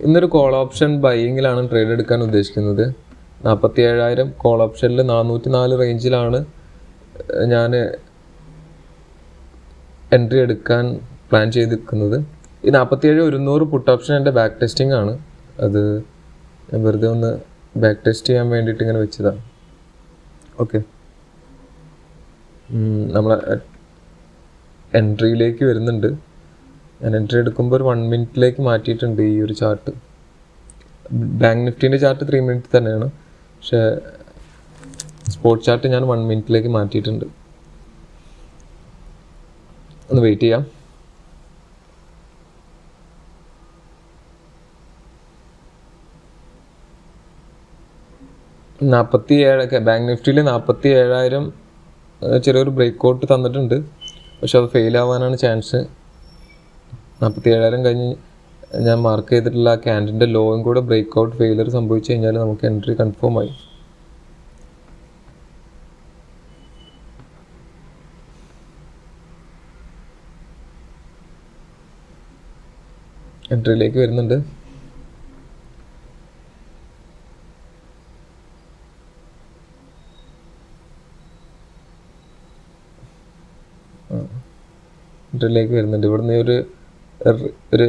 ഇന്നൊരു call option ബൈയിങ്ങിലാണ് trade എടുക്കാൻ ഉദ്ദേശിക്കുന്നത്. 47,000 കോൾ ഓപ്ഷനിൽ 404 റേഞ്ചിലാണ് ഞാൻ എൻട്രി എടുക്കാൻ പ്ലാൻ ചെയ്തിരിക്കുന്നത്. ഈ 47,100 പുട്ട് ഓപ്ഷൻ എൻ്റെ ബാക്ക് ടെസ്റ്റിംഗ് ആണ്. അത് ഞാൻ വെറുതെ ഒന്ന് ബാക്ക് ടെസ്റ്റ് ചെയ്യാൻ വേണ്ടിയിട്ട് ഇങ്ങനെ വെച്ചതാണ്. ഓക്കെ, നമ്മൾ എൻട്രിയിലേക്ക് വരുന്നുണ്ട്. ഞാൻ എൻട്രി എടുക്കുമ്പോൾ ഒരു 1 മിനിറ്റിലേക്ക് മാറ്റിയിട്ടുണ്ട് ഈ ഒരു ചാർട്ട്. ബാങ്ക് നിഫ്റ്റീൻ്റെ ചാർട്ട് 3 മിനിറ്റ് തന്നെയാണ്, പക്ഷേ സ്പോട്ട് ചാർട്ട് ഞാൻ 1 മിനിറ്റിലേക്ക് മാറ്റിയിട്ടുണ്ട്. ഒന്ന് വെയിറ്റ് ചെയ്യാം. ബാങ്ക് നിഫ്റ്റിയിൽ 47,000 ചെറിയൊരു ബ്രേക്ക് ഔട്ട് തന്നിട്ടുണ്ട്, പക്ഷെ അത് ഫെയിൽ ആവാനാണ് ചാൻസ്. 47,000 കഴിഞ്ഞ് ഞാൻ മാർക്ക് ചെയ്തിട്ടുള്ള ആ ക്യാൻഡിൻ്റെ ലോയും കൂടെ ബ്രേക്ക് ഔട്ട് ഫെയിലർ സംഭവിച്ചു കഴിഞ്ഞാൽ നമുക്ക് എൻട്രി കൺഫേം ആയി. എൻട്രിയിലേക്ക് വരുന്നുണ്ട്. എൻട്രിയിലേക്ക് വരുന്നുണ്ട്. ഇവിടുന്ന് ഒരു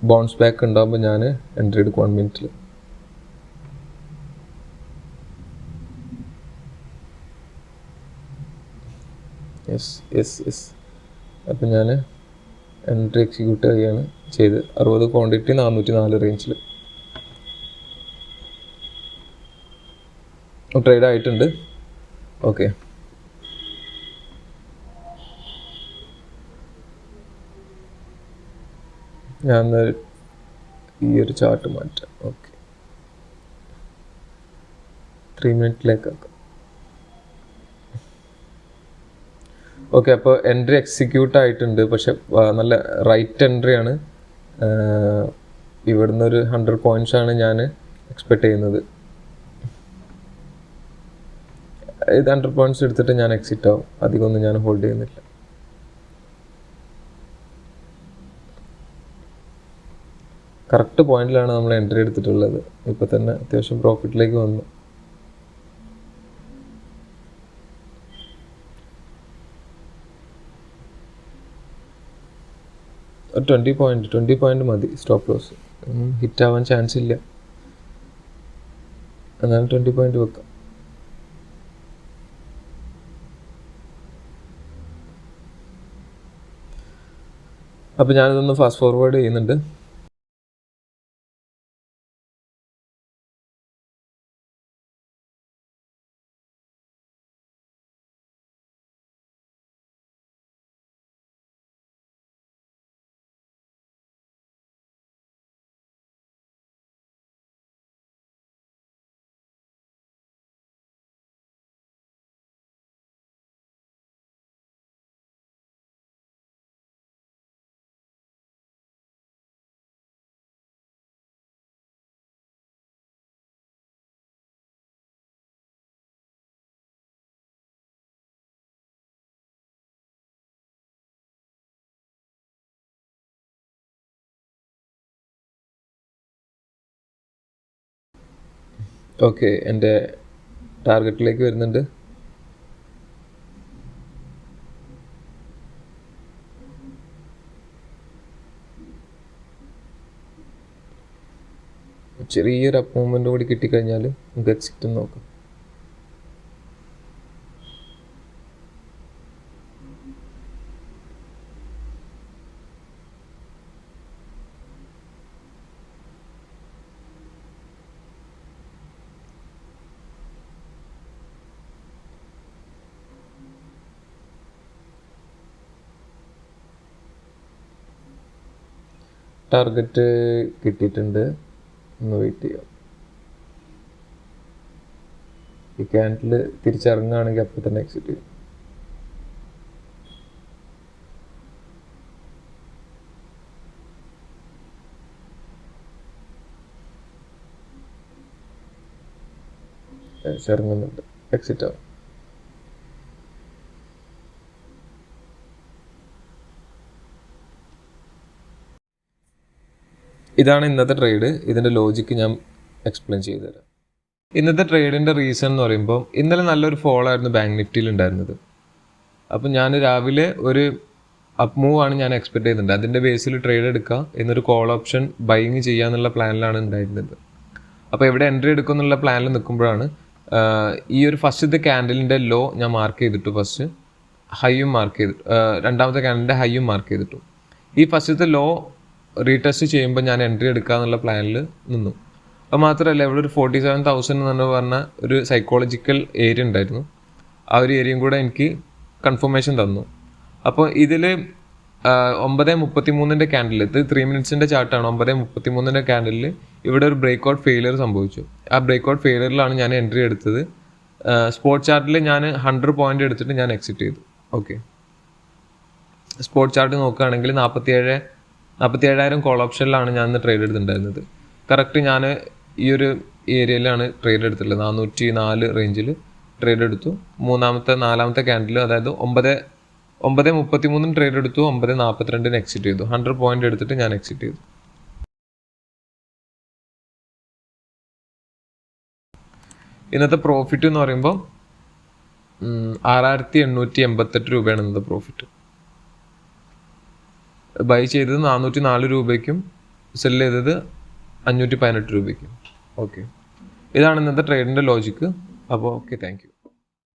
ബൗൺസ് ബാക്ക് ഉണ്ടാകുമ്പോൾ ഞാൻ എൻട്രി എടുക്കും 1 മിനിറ്റിൽ. യെസ്. അപ്പം ഞാൻ എൻട്രി എക്സിക്യൂട്ട് ചെയ്യുകയാണ് ചെയ്ത്. 60 ക്വാണ്ടിറ്റി 404 റേഞ്ചിൽ ട്രേഡ് ആയിട്ടുണ്ട്. ഓക്കെ, ഞാൻ ഈ ഒരു ചാർട്ട് മാറ്റാം. ഓക്കെ, 3 മിനിറ്റിലേക്കാക്കാം. ഓക്കെ, അപ്പോൾ എൻട്രി എക്സിക്യൂട്ട് ആയിട്ടുണ്ട്. പക്ഷെ നല്ല റൈറ്റ് എൻട്രിയാണ്. ഇവിടുന്ന് ഒരു 100 പോയിൻറ്റ്സാണ് ഞാൻ എക്സ്പെക്റ്റ് ചെയ്യുന്നത്. ഇത് 100 പോയിൻറ്റ്സ് എടുത്തിട്ട് ഞാൻ എക്സിറ്റ് ആവും. അധികമൊന്നും ഞാൻ ഹോൾഡ് ചെയ്യുന്നില്ല. കറക്റ്റ് പോയിന്റിലാണ് നമ്മൾ എൻട്രി എടുത്തിട്ടുള്ളത്. ഇപ്പോൾ തന്നെ അത്യാവശ്യം പ്രോഫിറ്റിലേക്ക് വന്നു. ഒരു 20 പോയിന്റ് മതി സ്റ്റോപ്പ് ലോസ്. ഹിറ്റ് ആവാൻ ചാൻസ് ഇല്ല, എന്നാലും 20 പോയിന്റ് വെക്കാം. അപ്പോൾ ഞാനിതൊന്ന് ഫാസ്റ്റ് ഫോർവേഡ് ചെയ്യുന്നുണ്ട്. ഓക്കെ, എൻ്റെ ടാർഗറ്റിലേക്ക് വരുന്നുണ്ട്. ചെറിയൊരു അപ്പ് മൂവ്മെൻറ്റ് കൂടി കിട്ടിക്കഴിഞ്ഞാൽ നമുക്ക് എക്സിറ്റ് നോക്കാം. ടാർഗറ്റ് കിട്ടിയിട്ടുണ്ട്. ഒന്ന് വെയിറ്റ് ചെയ്യാം. ഈ ക്യാൻഡിൽ തിരിച്ചിറങ്ങുകയാണെങ്കിൽ അപ്പോൾ തന്നെ എക്സിറ്റ് ചെയ്യും. ഇറങ്ങുന്നുണ്ട്, എക്സിറ്റ് ആവും. ഇതാണ് ഇന്നത്തെ ട്രേഡ്. ഇതിൻ്റെ ലോജിക്ക് ഞാൻ എക്സ്പ്ലെയിൻ ചെയ്തു തരാം. ഇന്നത്തെ ട്രേഡിൻ്റെ റീസൺ എന്ന് പറയുമ്പോൾ ഇന്നലെ നല്ലൊരു ഫോൾ ആയിരുന്നു ബാങ്ക് നിഫ്റ്റിയിൽ ഉണ്ടായിരുന്നത്. അപ്പം ഞാൻ രാവിലെ ഒരു അപ്പ് മൂവ് ആണ് ഞാൻ എക്സ്പെക്ട് ചെയ്യുന്നുണ്ട്. അതിൻ്റെ ബേസിൽ ട്രേഡ് എടുക്കുക, എന്നൊരു കോൾ ഓപ്ഷൻ ബൈങ് ചെയ്യുക എന്നുള്ള പ്ലാനിലാണ് ഉണ്ടായിരുന്നത്. അപ്പോൾ എവിടെ എൻട്രി എടുക്കും എന്നുള്ള പ്ലാനിൽ നിൽക്കുമ്പോഴാണ് ഈ ഒരു ഫസ്റ്റത്തെ ക്യാൻഡലിൻ്റെ ലോ ഞാൻ മാർക്ക് ചെയ്തിട്ടു, ഫസ്റ്റ് ഹൈയും മാർക്ക് ചെയ്തിട്ടു, രണ്ടാമത്തെ ക്യാൻഡലിൻ്റെ ഹൈയും മാർക്ക് ചെയ്തിട്ടു. ഈ ഫസ്റ്റത്തെ ലോ റീടെസ്റ്റ് ചെയ്യുമ്പോൾ ഞാൻ എൻട്രി എടുക്കുക എന്നുള്ള പ്ലാനിൽ നിന്നു. അത് മാത്രമല്ല, ഇവിടെ ഒരു 47,000 എന്ന് പറഞ്ഞ ഒരു സൈക്കോളജിക്കൽ ഏരിയ ഉണ്ടായിരുന്നു. ആ ഒരു ഏരിയയും കൂടെ എനിക്ക് കൺഫർമേഷൻ തന്നു. അപ്പോൾ ഇതിൽ 9:33 ക്യാൻഡിൽ, ഇത് 3 മിനിറ്റ്സിൻ്റെ ചാർട്ടാണ്. 9:33 ക്യാൻഡിലിൽ ഇവിടെ ഒരു ബ്രേക്ക് ഔട്ട് ഫെയിലിയർ സംഭവിച്ചു. ആ ബ്രേക്ക് ഔട്ട് ഫെയിലിയറിലാണ് ഞാൻ എൻട്രി എടുത്തത്. സ്പോട്ട് ചാർട്ടിൽ ഞാൻ 100 പോയിന്റ് എടുത്തിട്ട് ഞാൻ എക്സിറ്റ് ചെയ്തു. ഓക്കെ, സ്പോട്ട് ചാർട്ട് നോക്കുകയാണെങ്കിൽ 47,000 കോൾ ഓപ്ഷനിലാണ് ഞാൻ ഇന്ന് ട്രേഡ് എടുത്തിട്ടുണ്ടായിരുന്നത്. കറക്റ്റ് ഞാൻ ഈ ഒരു ഏരിയയിലാണ് ട്രേഡ് എടുത്തിട്ടുള്ളത്. 404 റേഞ്ചിൽ ട്രേഡ് എടുത്തു. നാലാമത്തെ ക്യാൻഡിൽ, അതായത് 9:33 ട്രേഡ് എടുത്തു, 9:42 എക്സിറ്റ് ചെയ്തു. 100 പോയിന്റ് എടുത്തിട്ട് ഞാൻ എക്സിറ്റ് ചെയ്തു. ഇന്നത്തെ പ്രോഫിറ്റ് എന്ന് പറയുമ്പോൾ 6,888 രൂപയാണ് ഇന്നത്തെ പ്രോഫിറ്റ്. ബൈ ചെയ്തത് 404 രൂപയ്ക്കും സെല് ചെയ്തത് 518 രൂപയ്ക്കും. ഓക്കെ, ഇതാണ് ഇന്നത്തെ ട്രേഡിൻ്റെ ലോജിക്ക്. അപ്പോൾ ഓക്കെ, താങ്ക് യു.